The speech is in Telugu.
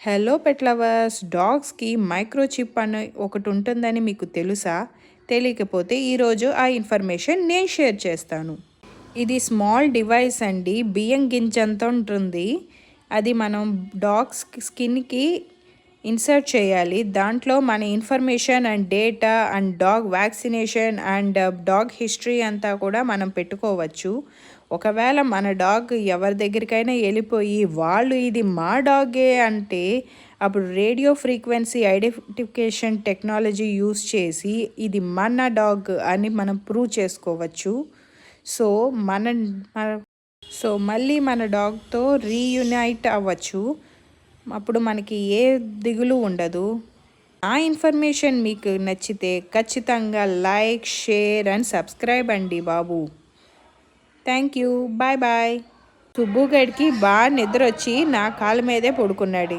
హలో పెట్ లవర్స్, డాగ్స్కి మైక్రోచిప్ అని ఒకటి ఉంటుందని మీకు తెలుసా? తెలియకపోతే ఈరోజు ఆ ఇన్ఫర్మేషన్ నేను షేర్ చేస్తాను. ఇది స్మాల్ డివైస్ అండి, బియ్యం గింజంత ఉంటుంది. అది మనం డాగ్స్ స్కిన్కి ఇన్సర్ట్ చేయాలి. దాంట్లో మన information and data and dog vaccination and dog history అంతా కూడా మనం పెట్టుకోవచ్చు. ఒకవేళ మన డాగ్ ఎవరి దగ్గరికైనా వెళ్ళిపోయి వాళ్ళు ఇది మా డాగే అంటే అప్పుడు radio frequency identification technology use చేసి ఇది మన డాగ్ అని మనం ప్రూవ్ చేసుకోవచ్చు. సో మళ్ళీ మన డాగ్తో రీయునైట్ అవ్వచ్చు. అప్పుడు మనకి ఏ దిగులు ఉండదు. ఆ ఇన్ఫర్మేషన్ మీకు నచ్చితే ఖచ్చితంగా లైక్, షేర్ అండ్ సబ్స్క్రైబ్ అండి బాబు. Thank you, bye bye. సుబ్బుగడికి బాగా నిద్ర వచ్చి నా కాళ్ళ మీదే పడుకున్నాడు.